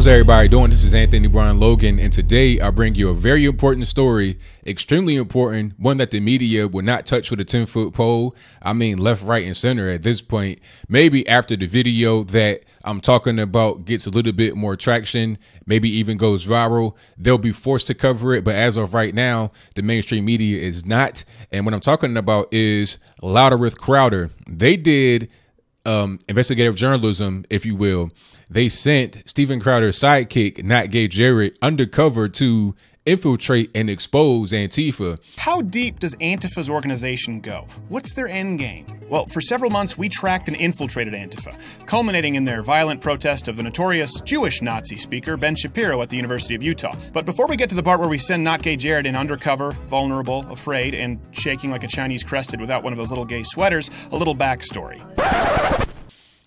How's everybody doing? This is Anthony Brian Logan, and today I bring you a very important story, extremely important, one that the media will not touch with a 10-foot pole. I mean, left, right, and center at this point. Maybe after the video that I'm talking about gets a little bit more traction, maybe even goes viral, they'll be forced to cover it. But as of right now, the mainstream media is not. And what I'm talking about is Louder with Crowder. They did investigative journalism, if you will. They sent Steven Crowder's sidekick, Not Gay Jared, undercover to infiltrate and expose Antifa. How deep does Antifa's organization go? What's their end game? Well, for several months, we tracked and infiltrated Antifa, culminating in their violent protest of the notorious Jewish Nazi speaker, Ben Shapiro, at the University of Utah. But before we get to the part where we send Not Gay Jared in undercover, vulnerable, afraid, and shaking like a Chinese crested without one of those little gay sweaters, a little backstory.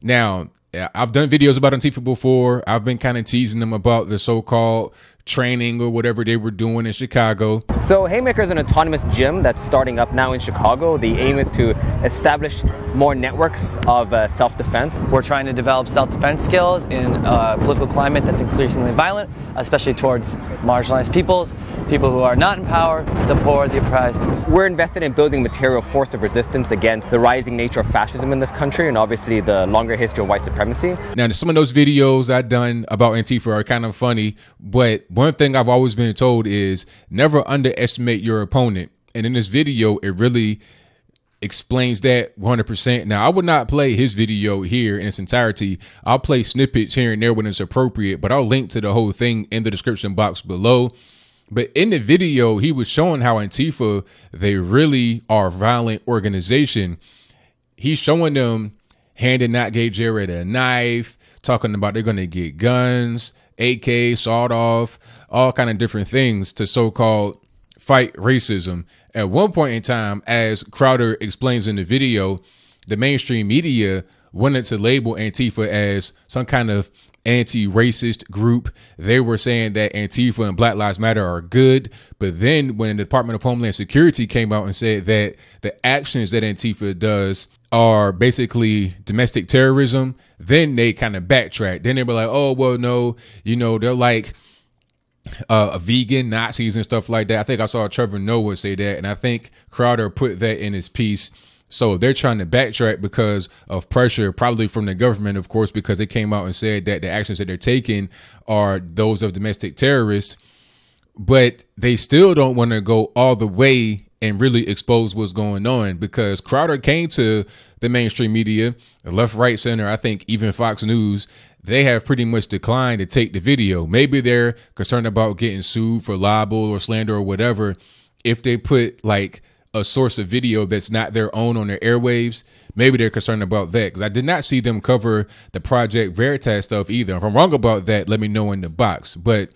Now, I've done videos about Antifa before. I've been kind of teasing them about the so-called training or whatever they were doing in Chicago. So Haymaker is an autonomous gym that's starting up now in Chicago. The aim is to establish more networks of self-defense. We're trying to develop self-defense skills in a political climate that's increasingly violent, especially towards marginalized peoples, people who are not in power, the poor, the oppressed. We're invested in building material force of resistance against the rising nature of fascism in this country and obviously the longer history of white supremacy. Now, some of those videos I've done about Antifa are kind of funny, but one thing I've always been told is never underestimate your opponent. And in this video, it really explains that 100%. Now, I would not play his video here in its entirety. I'll play snippets here and there when it's appropriate, but I'll link to the whole thing in the description box below. But in the video, he was showing how Antifa, they really are a violent organization. He's showing them handing Not Gay Jared a knife, talking about they're going to get guns, AK, sawed off, all kind of different things to so-called fight racism. At one point in time, as Crowder explains in the video, the mainstream media wanted to label Antifa as some kind of anti-racist group. They were saying that Antifa and Black Lives Matter are good. But then when the Department of Homeland Security came out and said that the actions that Antifa does are basically domestic terrorism, then they kind of backtracked. Then they were like, oh, well, no, you know, they're like vegan Nazis and stuff like that. I think I saw Trevor Noah say that, and I think Crowder put that in his piece. So they're trying to backtrack because of pressure, probably from the government, of course, because they came out and said that the actions that they're taking are those of domestic terrorists. But they still don't want to go all the way and really expose what's going on, because Crowder came to the mainstream media, the left, right, center. I think even Fox News, they have pretty much declined to take the video. Maybe they're concerned about getting sued for libel or slander or whatever. If they put like a source of video that's not their own on their airwaves, maybe they're concerned about that, because I did not see them cover the Project Veritas stuff either. If I'm wrong about that, let me know in the box. But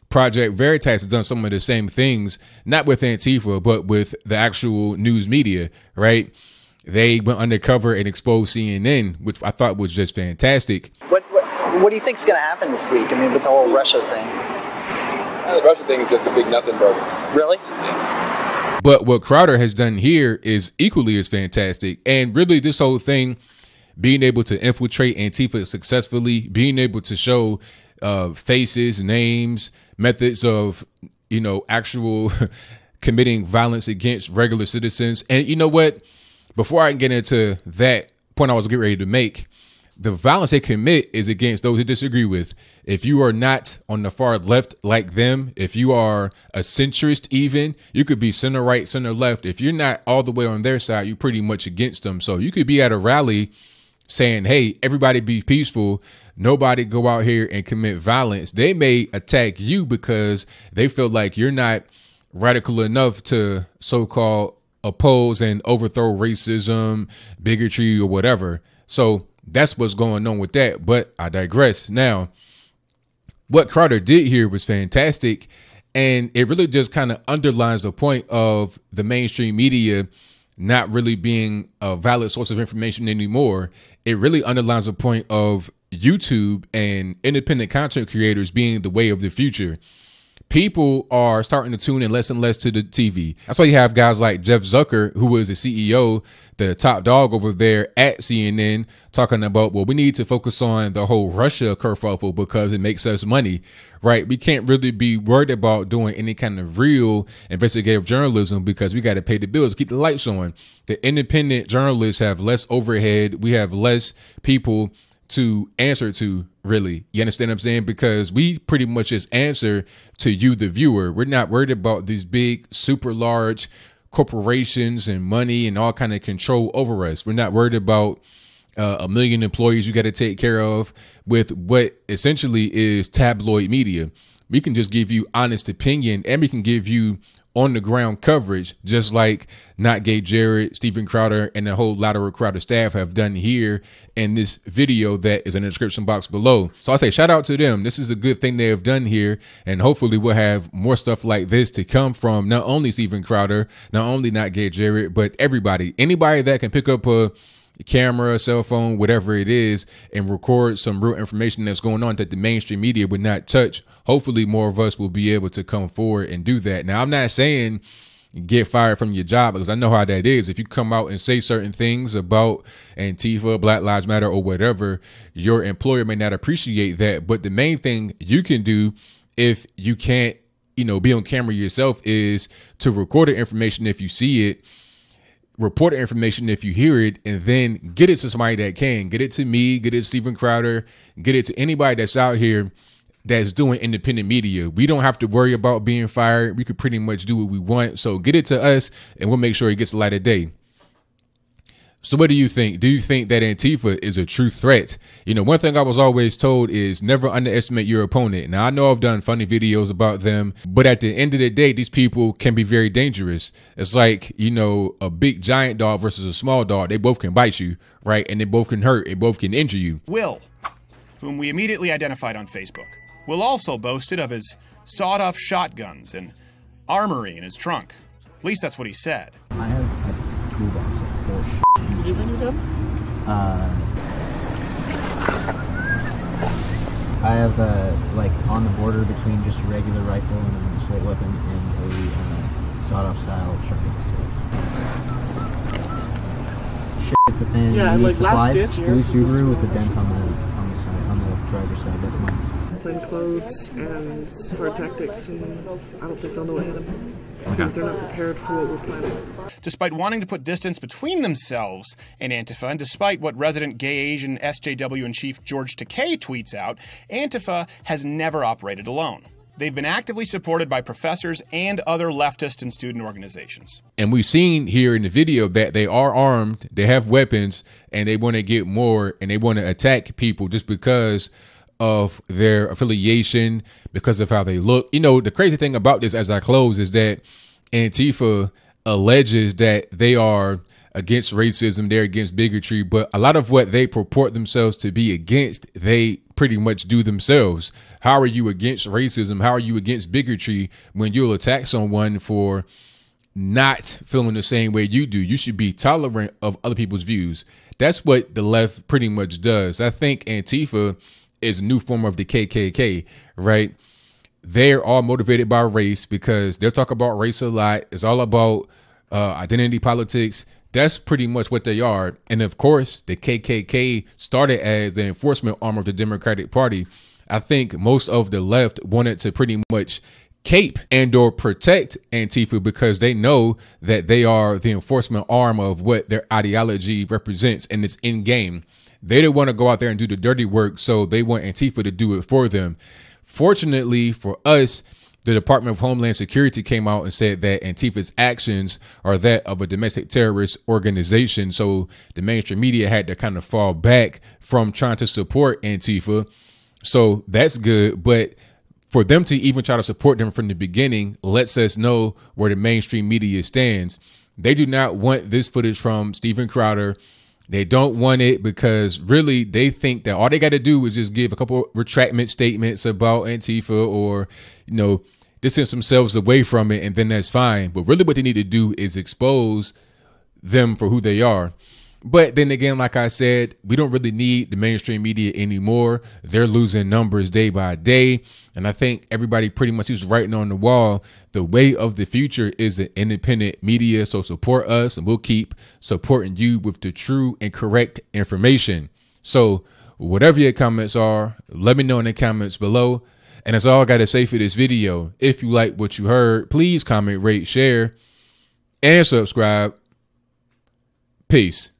Project Veritas has done some of the same things, not with Antifa, but with the actual news media, right? They went undercover and exposed CNN, which I thought was just fantastic. What do you think is going to happen this week? I mean, with the whole Russia thing. The Russia thing is just a big nothing burger. Really? But what Crowder has done here is equally as fantastic. And really this whole thing, being able to infiltrate Antifa successfully, being able to show faces, names, methods of, you know, actual committing violence against regular citizens. And you know what? Before I can get into that point I was getting ready to make, the violence they commit is against those who disagree with. If you are not on the far left like them, if you are a centrist even, you could be center right, center left. If you're not all the way on their side, you're pretty much against them. So you could be at a rally saying, hey, everybody be peaceful. Nobody go out here and commit violence. They may attack you because they feel like you're not radical enough to so-called oppose and overthrow racism, bigotry, or whatever. So that's what's going on with that. But I digress. Now, what Crowder did here was fantastic. And it really just kind of underlines the point of the mainstream media not really being a valid source of information anymore. It really underlines the point of YouTube and independent content creators being the way of the future. people are starting to tune in less and less to the TV. That's why you have guys like Jeff Zucker, who was the CEO, the top dog over there at CNN, talking about, well, we need to focus on the whole Russia kerfuffle because it makes us money, right? We can't really be worried about doing any kind of real investigative journalism because we got to pay the bills, keep the lights on. The independent journalists have less overhead. We have less people to answer to, really. You understand what I'm saying? Because we pretty much just answer to you, the viewer. We're not worried about these big, super large corporations and money and all kind of control over us. We're not worried about 1 million employees you got to take care of with what essentially is tabloid media. We can just give you honest opinion, and we can give you on the ground coverage, just like Not Gay Jared, Steven Crowder, and the whole lateral Crowder staff have done here in this video that is in the description box below. So I say shout out to them. This is a good thing they have done here, and hopefully we'll have more stuff like this to come from not only Steven Crowder, not only Not Gay Jared, but everybody. Anybody that can pick up a camera, cell phone, whatever it is, and record some real information that's going on that the mainstream media would not touch. Hopefully more of us will be able to come forward and do that. Now, I'm not saying get fired from your job, because I know how that is. If you come out and say certain things about Antifa, Black Lives Matter, or whatever, your employer may not appreciate that. But the main thing you can do, if you can't, be on camera yourself, is to record the information if you see it, report the information if you hear it, and then get it to somebody that can. Get it to me, get it to Steven Crowder, get it to anybody that's out here that's doing independent media. We don't have to worry about being fired. We could pretty much do what we want. So get it to us, and we'll make sure it gets a light of day. So what do you think? Do you think that Antifa is a true threat? One thing I was always told is never underestimate your opponent. Now, I know I've done funny videos about them, but at the end of the day, these people can be very dangerous. It's like, a big giant dog versus a small dog. They both can bite you, right? And they both can hurt. They both can injure you. Will, whom we immediately identified on Facebook, Will also boasted of his sawed-off shotguns and armory in his trunk. At least that's what he said. I have a toolbox of full shit. You have any gun? I have on the border between just a regular rifle and an assault weapon and a sawed-off style shotgun. Shit, it's a thing. Yeah, you need like supplies. last ditch here. Blue Subaru with a dent on the side, on the driver's side. That's mine. Plain clothes and hard tactics, and I don't think they'll know what hit them because they're not prepared for what we're planning. Despite wanting to put distance between themselves and Antifa, and despite what resident gay Asian SJW-in-chief George Takei tweets out, Antifa has never operated alone. They've been actively supported by professors and other leftist and student organizations. And we've seen here in the video that they are armed, they have weapons, and they want to get more, and they want to attack people just because of their affiliation, because of how they look. The crazy thing about this, as I close, is that Antifa alleges that they are against racism, they're against bigotry, but a lot of what they purport themselves to be against, they pretty much do themselves. How are you against racism? How are you against bigotry when you'll attack someone for not feeling the same way you do? You should be tolerant of other people's views. That's what the left pretty much does. I think Antifa is a new form of the KKK, right? They're all motivated by race because they'll talk about race a lot. It's all about identity politics. That's pretty much what they are. And of course, the KKK started as the enforcement arm of the Democratic Party. I think most of the left wanted to pretty much cape and or protect Antifa because they know that they are the enforcement arm of what their ideology represents, and it's in game. They don't want to go out there and do the dirty work, so they want Antifa to do it for them. Fortunately for us, the Department of Homeland Security came out and said that Antifa's actions are that of a domestic terrorist organization. So the mainstream media had to kind of fall back from trying to support Antifa. So that's good. But for them to even try to support them from the beginning lets us know where the mainstream media stands. They do not want this footage from Steven Crowder. They don't want it because really they think that all they got to do is just give a couple retractment statements about Antifa or, distance themselves away from it, and then that's fine. But really what they need to do is expose them for who they are. But then again, like I said, we don't really need the mainstream media anymore. They're losing numbers day by day. And I think everybody pretty much is writing on the wall. The way of the future is an independent media. So support us and we'll keep supporting you with the true and correct information. So whatever your comments are, let me know in the comments below. And that's all I got to say for this video. If you like what you heard, please comment, rate, share, and subscribe. Peace.